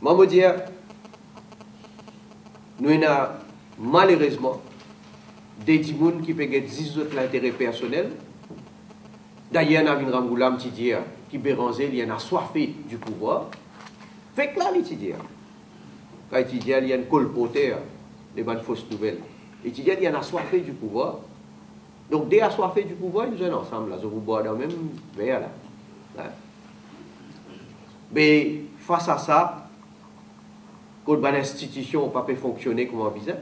Moi, je dis, nous avons malheureusement des gens qui peuvent avoir l'intérêt personnel. D'ailleurs, nous avons un Ramboulam qui dit qui Béranger, il y a assoiffé du pouvoir. Fait que là, il dit, quand il dit, il y a une colpoteur, des bonnes fausses nouvelles. Il dit, il y a assoiffé du pouvoir. Donc, des assoiffés du pouvoir, ils sont ensemble, là, ils vont boire dans le même verre, là. Hein? Mais face à ça, quand une institution n'a pas pu fonctionner comme on visait,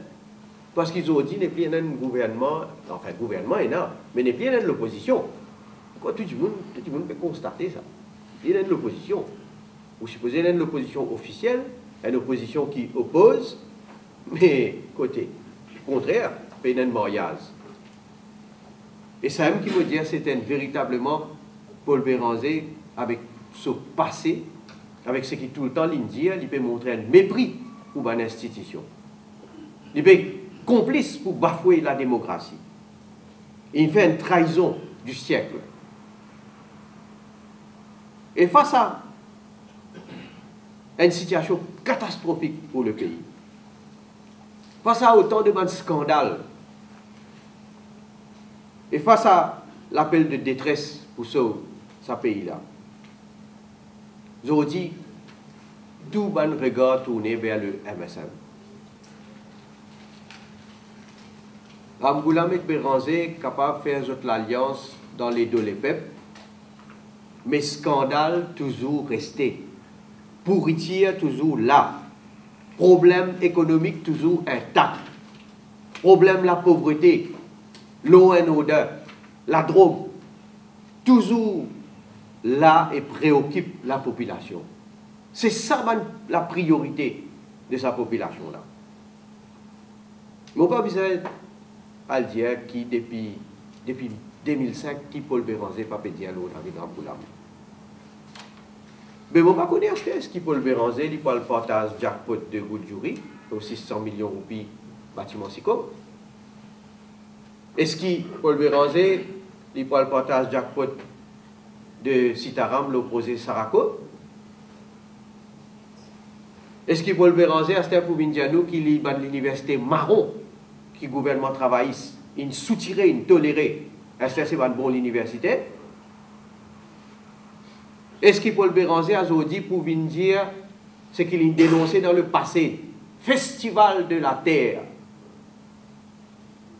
parce qu'ils ont dit qu'il n'y a plus un gouvernement, enfin, le gouvernement est là, mais il n'y a plus l'opposition. Tout le monde peut constater ça. Il y a l'opposition. Vous supposez qu'il y a l'opposition officielle, une opposition qui oppose, mais côté contraire, il y a un mariage. Et ça même qui me dit, c'était véritablement Paul Béranger avec ce passé, avec ce qui tout le temps l'Indien, il peut montrer un mépris pour une institution. Il peut être complice pour bafouer la démocratie. Il fait une trahison du siècle. Et face à une situation catastrophique pour le pays, face à autant de scandales, et face à l'appel de détresse pour ce pays-là, aujourd'hui, tout le monde regard tourné vers le MSN. Ramboulam et Béranger capable de faire l'alliance dans les deux les peuples, mais scandale toujours resté. Pourriture toujours là. Problème économique toujours intact. Problème la pauvreté, l'eau et odeur, la drogue, toujours là et préoccupe la population. C'est ça la priorité de sa population-là. Je n'ai pas besoin de dire qui, depuis 2005, qui Paul Béranger n'a pas pu dire l'autre avec Ramboulam. Mais je ne sais pas connaître ce qui Paul Béranger, il parle partage jackpot de Goudjouri, aux 600 millions de roupies bâtiment Sicom. Est-ce que Paul Béranger, il parle partage jackpot de Sitaram, l'opposé Sarako? Est-ce que Paul Béranger, à ce pour Vindianou, qui lit l'université marron, qui le gouvernement travaille, il soutirait, il tolérait, est-ce que c'est une bonne université? Est-ce que Paul Béranger a dit pour venir dire ce qu'il a dénoncé dans le passé? Festival de la Terre.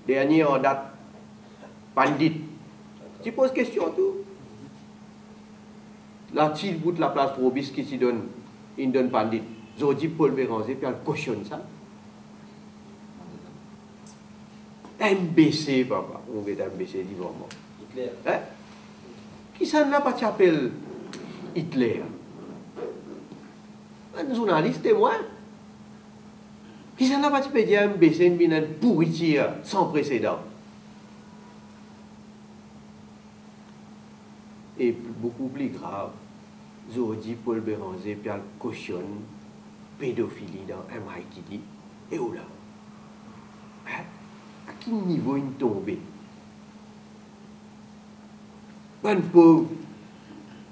Dernier en date, Pandit. Tu poses question tout. Là, tu bout de la place Probis qui s'y donne, il donne Pandit. J'ai dit Paul Béranger, puis elle cautionne ça. MBC, papa. On veut MBC, dis vraiment. Hitler. Hein? Qui ça n'a pas t'appelle Hitler? Un journaliste témoin. Qui ça n'a pas t'appelle dire MBC, une pourriture sans précédent? Et beaucoup plus grave, j'ai dit Paul Béranger, puis elle cautionne pédophilie dans MIT. Et où là? Hein? À quel niveau il est tombé? Un pauvre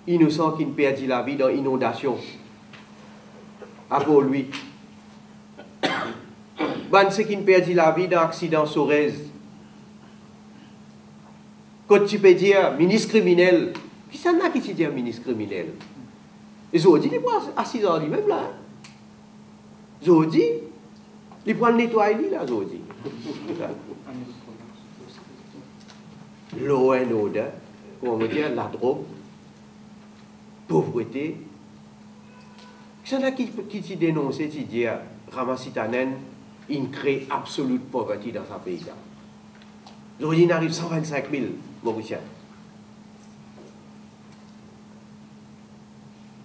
innocent qui a perdu la vie dans l'inondation. Après lui. Ceux qui a perdu la vie dans l'accident Sorez. Quand tu peux dire ministre criminel, qui s'en a qui te dit ministre criminel? Ils ont dit, il est assis dans lui-même là. Ils ont dit, il prend le nettoyer là, ils ont dit. L'eau et l'odeur, on va dire la drogue, pauvreté. Il y en a qui t'y dénoncent, qui disent Ramasitanen, il crée absolue pauvreté dans sa pays. Aujourd'hui, il arrive 125 000 Mauriciens.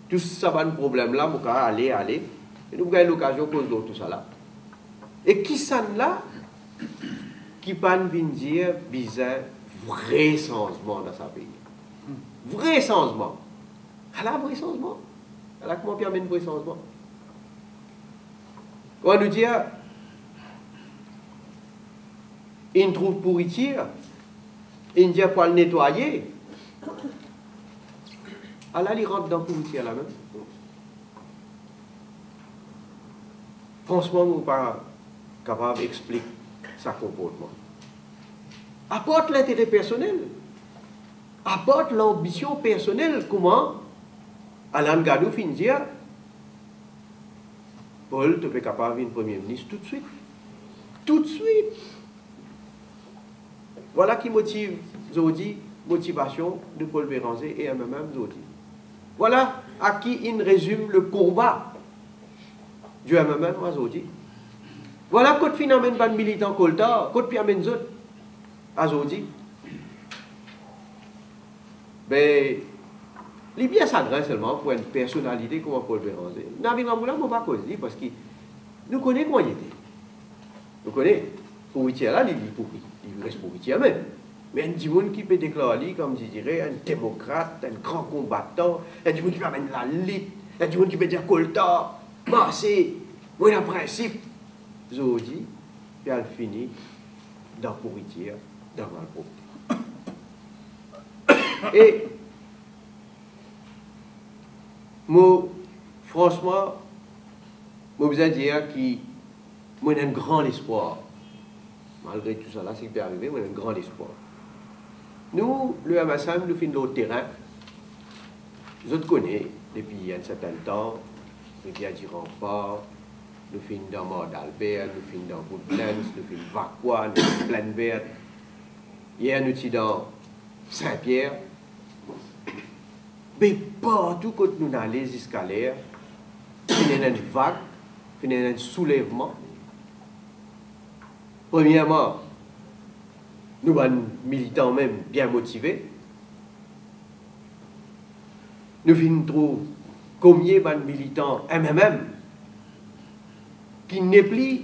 Tout ça, un problème là, on va aller. Et nous avons l'occasion de cause de tout ça là. Et qui s'en là, qui peut dire bizarre, vrai changement dans sa pays. Vrai changement. Elle a un vrai changement. Elle a comment permet un vrai changement? On va nous dire, il trouve pourriture, il dit pour le nettoyer. Alors, il rentre dans pourriture là même. franchement, nous ne sommes pas capables d'expliquer sa comportement. Apporte l'intérêt personnel, apporte l'ambition personnelle. Comment Alain Gadou finit dire Paul, tu es capable de devenir Premier ministre tout de suite. Tout de suite. Voilà qui motive Zodi, motivation de Paul Béranger et moi-même Zodi. Voilà à qui il résume le combat du MMM Zodi. Voilà quand finalement ban militant Colta, quand puis amène Zod à Zodi. Ben, les biens s'adressent seulement pour une personnalité comme Paul Béranger. Nabil Ramoula, on ne va pas causer parce que nous connaissons comment il était. Nous connaissons. Pourritier là, il est pourri. Il reste pourritier même. Mais un monde qui peut déclarer, comme je dirais, un démocrate, un grand combattant, un monde qui peut amener la lutte, un monde qui peut dire Colta, Marseille, moi, un principe. Zodi, puis elle finit dans pourritier, dans malpropreté. Et moi, franchement, je vous dire que moi j'ai un grand espoir. Malgré tout ça, là, c'est qui peut arriver, moi j'ai un grand espoir. Nous, le MSM, nous faisons l'autre terrain. Vous autres connaissez, depuis un certain temps, nous faisons du rempart, nous faisons dans Mort d'Albert, nous faisons dans Woodlands, nous faisons Vacois, nous faisons Plaine Verte. Hier, nous sommes dans Saint-Pierre. Mais partout quand nous allons les escaliers, il y a une vague, il y a un soulèvement. Premièrement, nous sommes militants même bien motivés. Nous trouvons combien de militants MMM qui n'est plus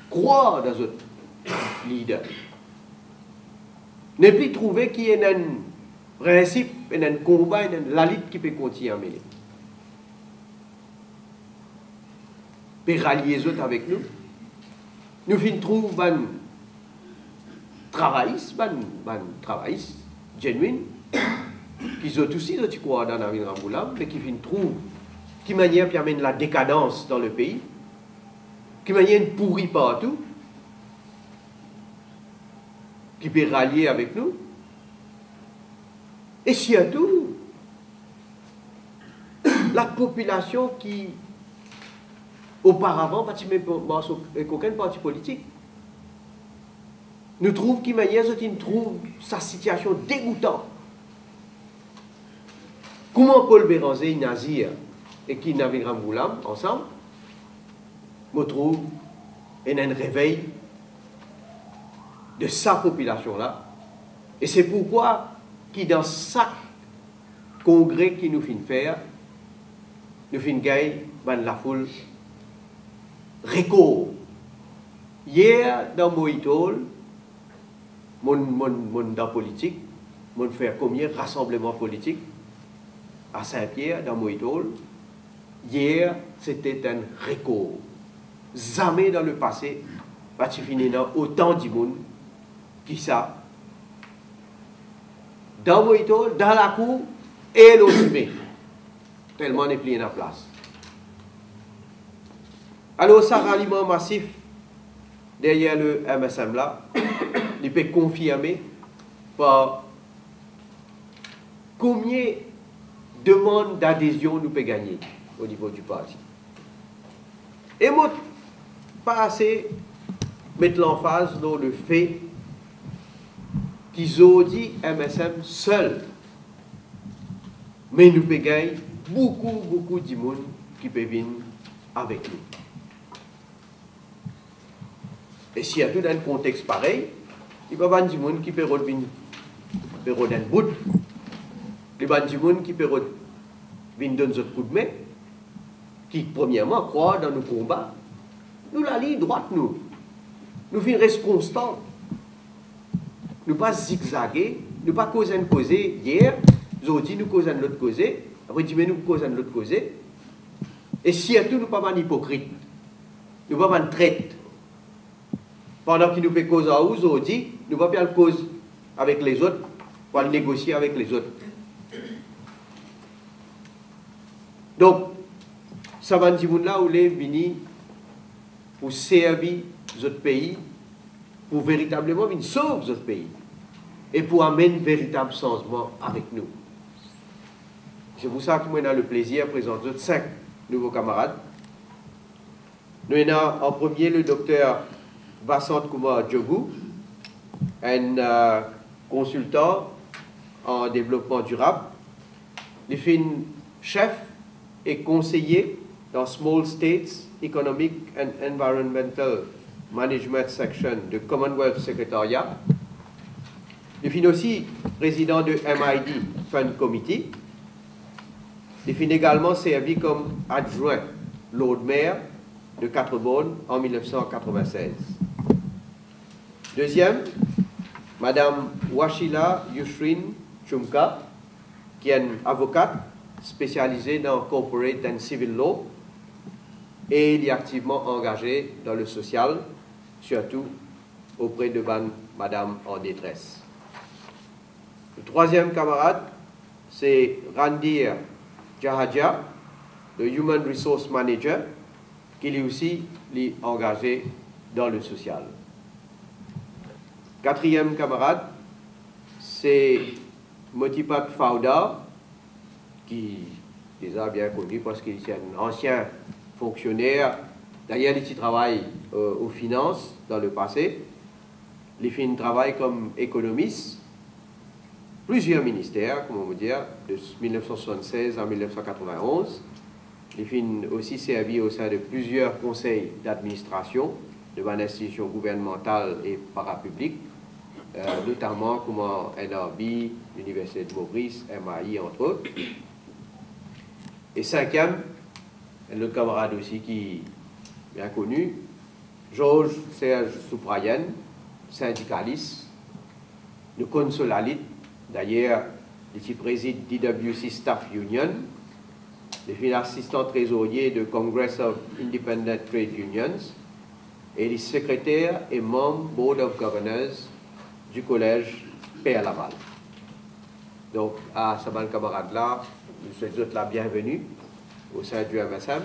croire dans notre leader. N'est plus trouver qu'il y a un principe, un combat, la lutte qui peut continuer à mener. Peut rallier les autres avec nous. Nous trouvons un travailliste, genuine, qui ont aussi, tu crois, dans la ville de Ramboulam, mais qui trouvent qui manière qui amène la décadence dans le pays, qui manière pourri partout, qui peut rallier avec nous. Et surtout, la population qui, auparavant, participait avec aucun parti politique, nous trouve qu'il trouve sa situation dégoûtante. Comment Paul Béranger, Nazir et qui Nabil Ramboulam, ensemble, me trouve un réveil de sa population-là. Et c'est pourquoi qui dans chaque congrès qui nous fait faire, nous fait gagner la foule récord. Hier, dans Moïtol, dans politique, mon fait combien rassemblement politique à Saint-Pierre, dans Moïtol. Hier, c'était un record. Jamais dans le passé, pas autant de monde qui ça. Dans Moïtol, dans la cour, et l'autre tellement n'est plus en place. Alors, ça ralliement massif derrière le MSM là, il peut confirmer par combien de demandes d'adhésion nous peut gagner au niveau du parti. Et moi, pas assez mettre l'emphase dans le fait qu'ils ont dit MSM seul. Mais nous peut gagner beaucoup de monde qui peut venir avec nous. Et s'il y a tout un contexte pareil, il y a des gens qui peuvent venir d'un bout. Il y a des gens qui peuvent venir d'un autre coup de main, qui premièrement croient dans nos combats. Nous la ligne droite, nous restons constants. Nous pas zigzaguer, nous pas causer hier, aujourd'hui nous causons l'autre causer, après demain nous causons l'autre causer. Et surtout nous pas mal hypocrite, nous pas mal traite. Pendant qu'il nous fait cause à aujourd'hui, nous pas bien cause avec les autres, pour négocier avec les autres. Donc, ça va dire là où les venir pour servir notre pays, pour véritablement venir sauver notre pays et pour amener un véritable changement avec nous. C'est pour ça que moi, j'ai le plaisir de présenter 5 nouveaux camarades. Nous avons en premier le docteur Vasant Kumar Jogu, un consultant en développement durable. Il est chef et conseiller dans Small States Economic and Environmental Management Section de Commonwealth Secretariat. Il est aussi président de MID Fund Committee. Il est également servi comme adjoint Lord Mayor de Quatre-Bornes en 1996. Deuxième, Madame Washila Yushrin Chumka, qui est une avocate spécialisée dans corporate and civil law et il est activement engagé dans le social, surtout auprès de Madame en détresse. Le troisième camarade, c'est Randir Jahaja, le Human Resource Manager, qui est aussi engagé dans le social. Quatrième camarade, c'est Motipat Fauda, qui est déjà bien connu parce qu'il est un ancien fonctionnaire. D'ailleurs, il travaille aux finances dans le passé. Il fait un travail comme économiste, plusieurs ministères, comment dire, de 1976 à 1991. Il fait aussi servi au sein de plusieurs conseils d'administration de institutions gouvernementales et parapubliques, notamment comme NRB, l'Université de Maurice, MAI, entre autres. Et cinquième, un autre camarade aussi qui est bien connu, Georges Serge Souprayen, syndicaliste, de Consolalit, d'ailleurs, il préside DWC Staff Union, il est assistant trésorier de Congress of Independent Trade Unions, et il est secrétaire et membre Board of Governors du collège Père Laval. Donc, à ce bon camarade-là, je souhaite la bienvenue au sein du MSM,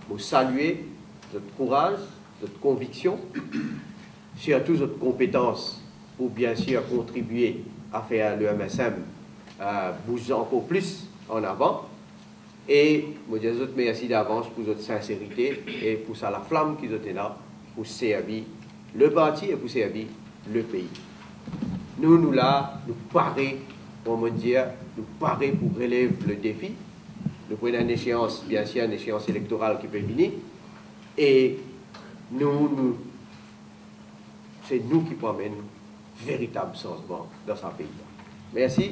pour saluer votre courage, votre conviction, surtout votre compétence pour bien sûr contribuer à faire le MSM bouger encore plus en avant. Et je vous merci d'avance pour votre sincérité et pour ça la flamme qui est là pour servir le parti et pour servir le pays. Nous là, nous parer, comment dire, nous parer pour relever le défi. Nous prenons une échéance, bien sûr, une échéance électorale qui peut venir. Et c'est nous qui promènent véritable changement dans ce pays. Merci.